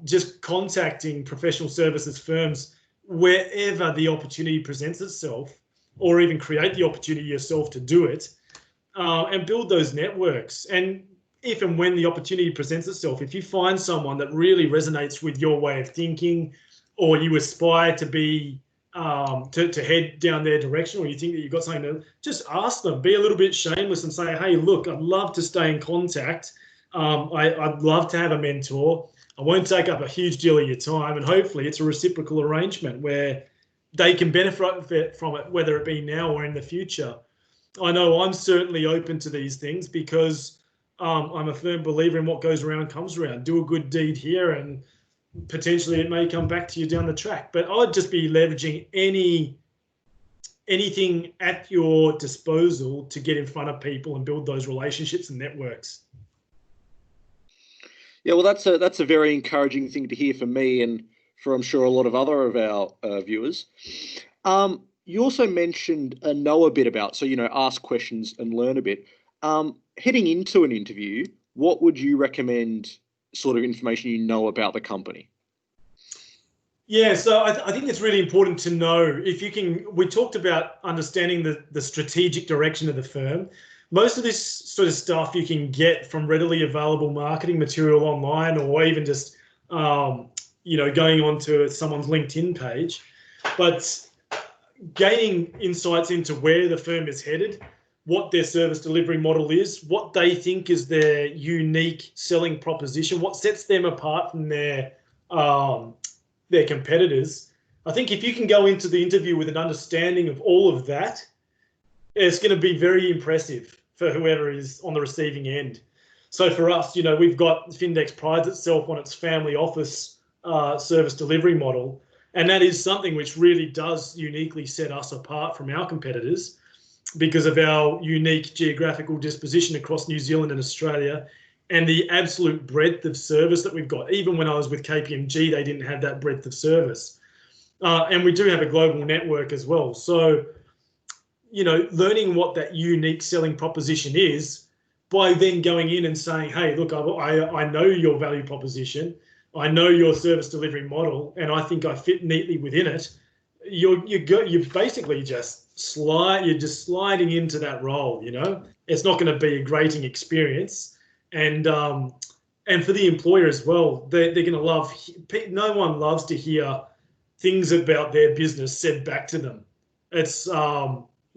just contacting professional services firms wherever the opportunity presents itself, or even create the opportunity yourself to do it, and build those networks. And if and when the opportunity presents itself, if you find someone that really resonates with your way of thinking, or you aspire to be to head down their direction, or you think that you've got something to, just ask them. Be a little bit shameless and say, hey, look, I'd love to stay in contact. I'd love to have a mentor. I won't take up a huge deal of your time, and hopefully it's a reciprocal arrangement where they can benefit from it, whether it be now or in the future. I know I'm certainly open to these things because I'm a firm believer in what goes around comes around. Do a good deed here and potentially it may come back to you down the track. But I'd just be leveraging anything at your disposal to get in front of people and build those relationships and networks. Yeah, well, that's a very encouraging thing to hear for me, and for, I'm sure, a lot of other of our viewers. You also mentioned know a bit about, so, ask questions and learn a bit. Heading into an interview, what would you recommend sort of information you know about the company? Yeah, so I think it's really important to know if you can. We talked about understanding the strategic direction of the firm. Most of this sort of stuff you can get from readily available marketing material online, or even just going onto someone's LinkedIn page. But gaining insights into where the firm is headed, what their service delivery model is, what they think is their unique selling proposition, what sets them apart from their competitors. I think if you can go into the interview with an understanding of all of that, it's going to be very impressive for whoever is on the receiving end. So for us, we've got Findex prides itself on its family office service delivery model. And that is something which really does uniquely set us apart from our competitors because of our unique geographical disposition across New Zealand and Australia, and the absolute breadth of service that we've got. Even when I was with KPMG, they didn't have that breadth of service. And we do have a global network as well. So, learning what that unique selling proposition is by then going in and saying, hey, look, I know your value proposition. I know your service delivery model, and I think I fit neatly within it. You're basically just sliding into that role. It's not going to be a grating experience, and for the employer as well, they're going to love. No one loves to hear things about their business said back to them. It's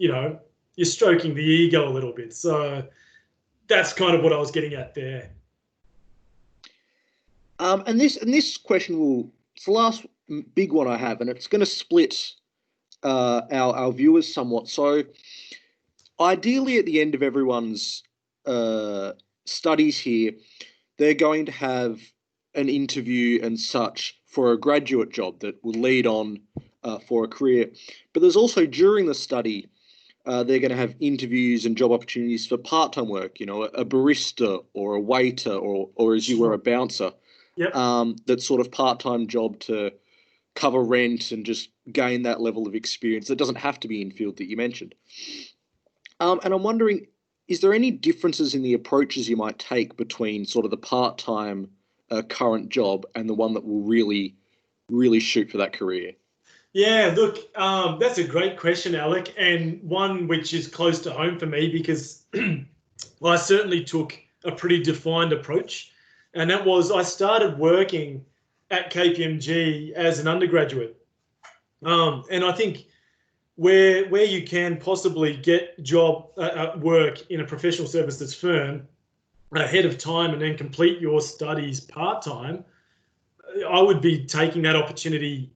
you're stroking the ego a little bit. So that's kind of what I was getting at there. And this question it's the last big one I have, and it's going to split our viewers somewhat. So ideally, at the end of everyone's studies here, they're going to have an interview and such for a graduate job that will lead on for a career. But there's also, during the study, they're going to have interviews and job opportunities for part-time work, a barista or a waiter or as you were, a bouncer. Yep. That sort of part-time job to cover rent and just gain that level of experience. That doesn't have to be in field that you mentioned. And I'm wondering, is there any differences in the approaches you might take between sort of the part-time current job and the one that will really, really shoot for that career? Yeah, look, that's a great question, Alec, and one which is close to home for me because I certainly took a pretty defined approach, and that was I started working at KPMG as an undergraduate, and I think where you can possibly get job work in a professional services firm ahead of time and then complete your studies part time, I would be taking that opportunity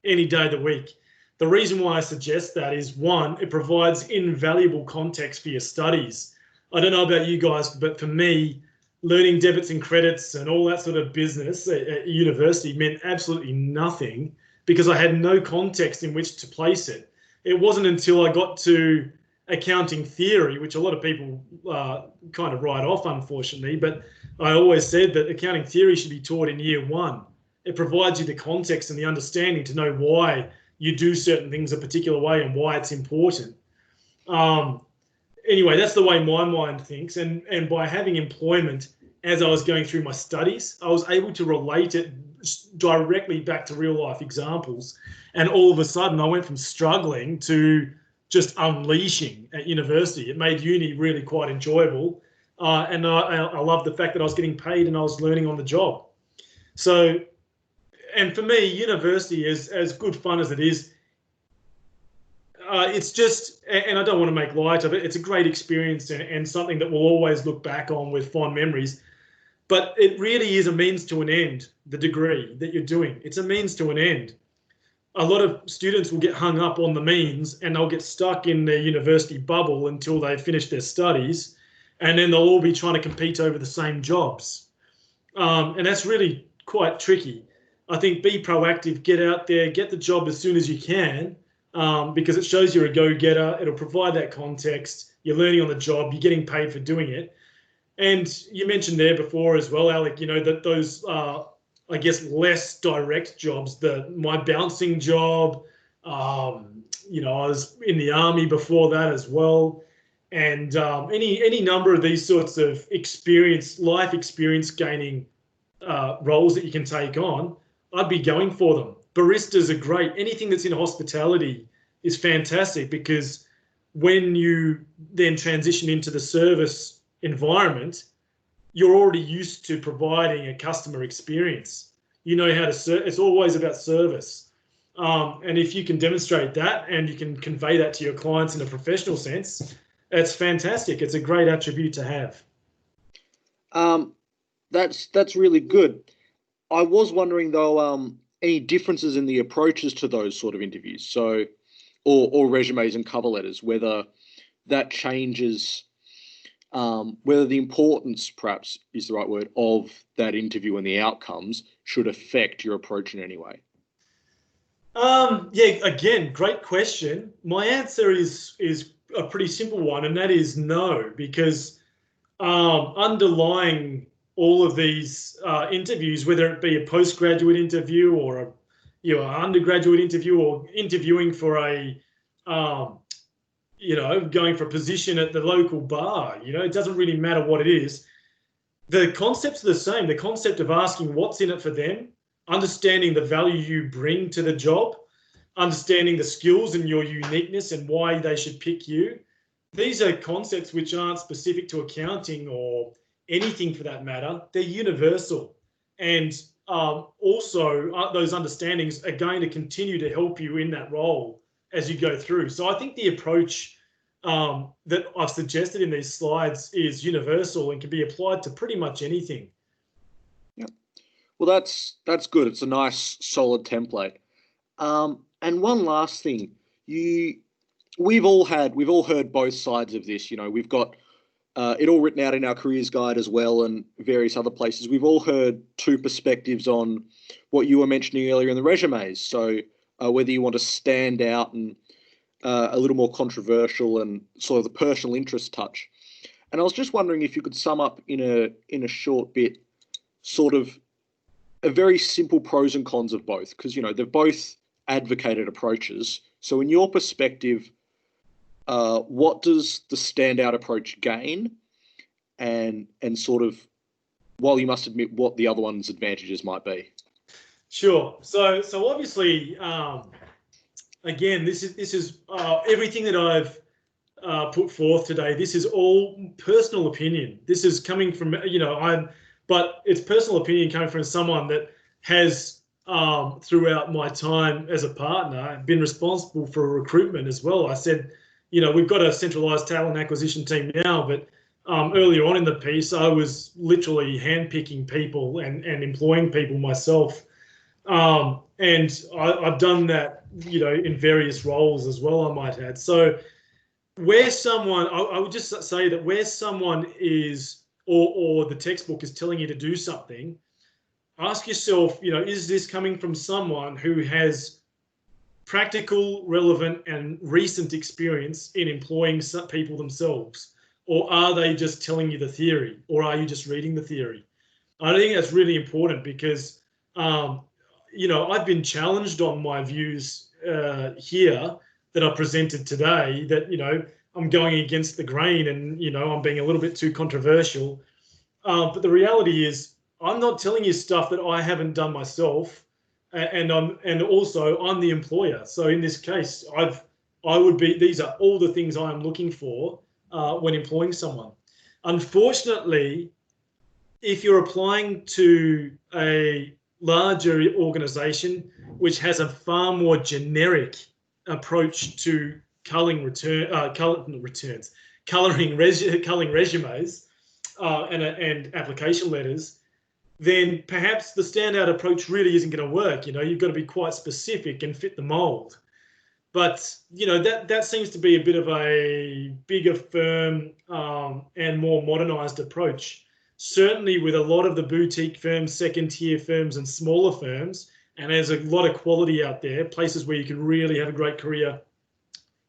any day of the week. The reason why I suggest that is one, it provides invaluable context for your studies. I don't know about you guys, but for me, learning debits and credits and all that sort of business at university meant absolutely nothing because I had no context in which to place it. It wasn't until I got to accounting theory, which a lot of people kind of write off, unfortunately, but I always said that accounting theory should be taught in year one. It provides you the context and the understanding to know why you do certain things a particular way and why it's important. Um, anyway, that's the way my mind thinks. And by having employment as I was going through my studies, I was able to relate it directly back to real life examples. And all of a sudden, I went from struggling to just unleashing at university. It made uni really quite enjoyable. And I love the fact that I was getting paid and I was learning on the job. So, and for me, university is as good fun as it is. It's just, and I don't want to make light of it, it's a great experience and something that we'll always look back on with fond memories. But it really is a means to an end, the degree that you're doing. It's a means to an end. A lot of students will get hung up on the means and they'll get stuck in their university bubble until they finish their studies. And then they'll all be trying to compete over the same jobs. And that's really quite tricky. I think be proactive, get out there, get the job as soon as you can, because it shows you're a go-getter. It'll provide that context. You're learning on the job. You're getting paid for doing it. And you mentioned there before as well, Alec, you know, that those, I guess, less direct jobs, my bouncing job, you know, I was in the army before that as well. And any number of these sorts of life experience gaining roles that you can take on, I'd be going for them. Baristas are great. Anything that's in hospitality is fantastic because when you then transition into the service environment, you're already used to providing a customer experience. You know how to serve. It's always about service. And if you can demonstrate that and you can convey that to your clients in a professional sense, it's fantastic. It's a great attribute to have. That's really good. I was wondering though, any differences in the approaches to those sort of interviews, so or resumes and cover letters, whether that changes, whether the importance, perhaps is the right word, of that interview and the outcomes should affect your approach in any way. Yeah, again, great question. My answer is a pretty simple one, and that is no, because underlying all of these interviews, whether it be a postgraduate interview or a undergraduate interview or interviewing for a going for a position at the local bar, it doesn't really matter what it is. The concepts are the same. The concept of asking what's in it for them, understanding the value you bring to the job, understanding the skills and your uniqueness and why they should pick you. These are concepts which aren't specific to accounting or anything for that matter. They're universal. And also those understandings are going to continue to help you in that role as you go through. So I think the approach that I've suggested in these slides is universal and can be applied to pretty much anything. Yeah. Well, that's good. It's a nice, solid template. And one last thing, we've all heard both sides of this. We've got it all written out in our careers guide as well, and various other places. We've all heard two perspectives on what you were mentioning earlier in the resumes. So whether you want to stand out and a little more controversial and sort of the personal interest touch. And I was just wondering if you could sum up in a short bit, sort of a very simple pros and cons of both, because they've both advocated approaches. So in your perspective, what does the standout approach gain, and sort of, while you must admit, what the other one's advantages might be? Sure. So obviously, again, this is everything that I've put forth today. This is all personal opinion. This is coming from, but it's personal opinion coming from someone that has, throughout my time as a partner, been responsible for recruitment as well. I said, we've got a centralized talent acquisition team now, but earlier on in the piece, I was literally handpicking people and employing people myself. And I've done that, in various roles as well, I might add. So where someone, I would just say that where someone is, or the textbook is telling you to do something, ask yourself, is this coming from someone who has practical, relevant, and recent experience in employing people themselves? Or are they just telling you the theory? Or are you just reading the theory? I think that's really important because, I've been challenged on my views here that I presented today, that, I'm going against the grain and, I'm being a little bit too controversial. But the reality is I'm not telling you stuff that I haven't done myself. And also I'm the employer. So in this case, these are all the things I am looking for when employing someone. Unfortunately, if you're applying to a larger organization which has a far more generic approach to culling resumes and application letters, then perhaps the standout approach really isn't going to work. You've got to be quite specific and fit the mold. But that seems to be a bit of a bigger firm and more modernized approach. Certainly with a lot of the boutique firms, second tier firms, and smaller firms, and there's a lot of quality out there, places where you can really have a great career,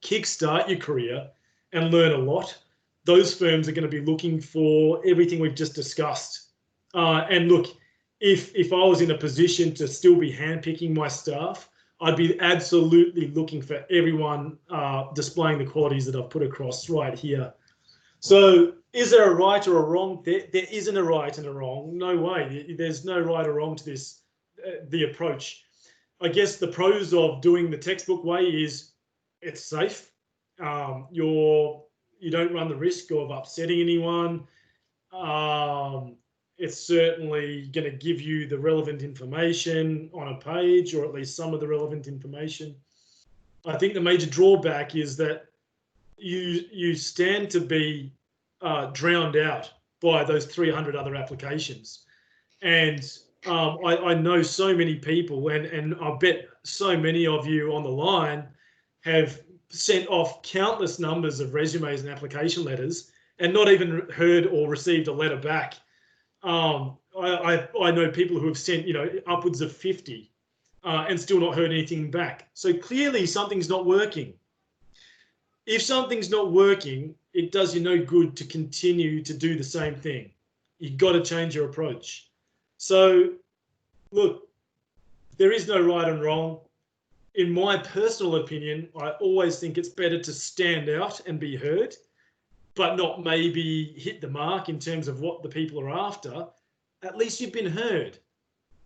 kickstart your career, and learn a lot. Those firms are going to be looking for everything we've just discussed. And look, if I was in a position to still be handpicking my staff, I'd be absolutely looking for everyone displaying the qualities that I've put across right here. So is there a right or a wrong? There isn't a right and a wrong. No way. There's no right or wrong to this, the approach. I guess the pros of doing the textbook way is it's safe. You don't run the risk of upsetting anyone. It's certainly going to give you the relevant information on a page, or at least some of the relevant information. I think the major drawback is that you stand to be drowned out by those 300 other applications. And I know so many people, and I bet so many of you on the line have sent off countless numbers of resumes and application letters and not even heard or received a letter back. I know people who have sent, upwards of 50 and still not heard anything back. So clearly something's not working. If something's not working, it does you no good to continue to do the same thing. You've got to change your approach. So look, there is no right and wrong. In my personal opinion, I always think it's better to stand out and be heard, but not maybe hit the mark in terms of what the people are after. At least you've been heard.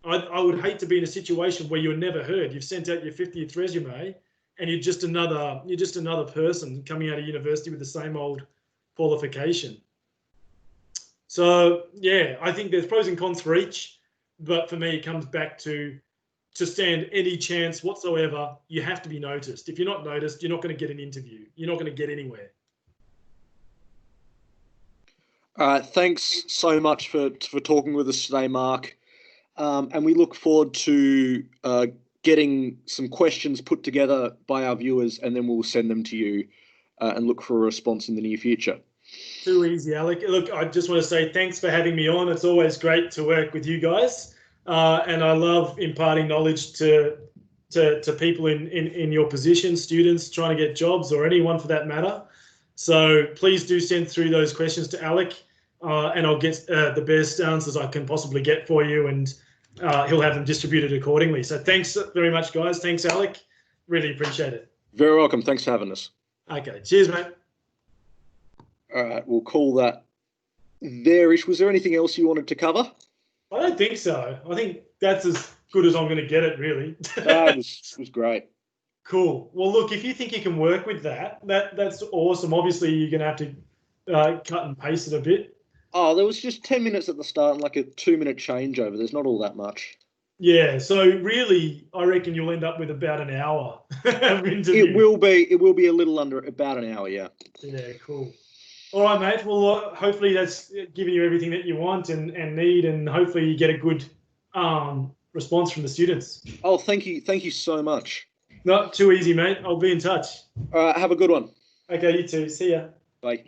I would hate to be in a situation where you're never heard. You've sent out your 50th resume and you're just another person coming out of university with the same old qualification. So yeah, I think there's pros and cons for each, but for me, it comes back to stand any chance whatsoever, you have to be noticed. If you're not noticed, you're not going to get an interview. You're not going to get anywhere. Thanks so much for talking with us today, Mark. And we look forward to getting some questions put together by our viewers, and then we'll send them to you and look for a response in the near future. Too easy, Alec. Look, I just want to say thanks for having me on. It's always great to work with you guys. And I love imparting knowledge to people in your position, students trying to get jobs, or anyone for that matter. So please do send through those questions to Alec, and I'll get the best answers I can possibly get for you, and he'll have them distributed accordingly. So thanks very much, guys. Thanks, Alec. Really appreciate it. Very welcome. Thanks for having us. Okay. Cheers, mate. All right. We'll call that there-ish. Was there anything else you wanted to cover? I don't think so. I think that's as good as I'm going to get it, really. It was great. Cool. Well, look, if you think you can work with that's awesome. Obviously, you're going to have to cut and paste it a bit. Oh, there was just 10 minutes at the start and like a 2-minute changeover. There's not all that much. Yeah. So really, I reckon you'll end up with about an hour of interview. It will be a little under about an hour. Yeah. Yeah. Cool. All right, mate. Well, hopefully that's giving you everything that you want and need, and hopefully you get a good response from the students. Oh, thank you so much. Not too easy, mate. I'll be in touch. All right, have a good one. Okay, you too. See ya. Bye.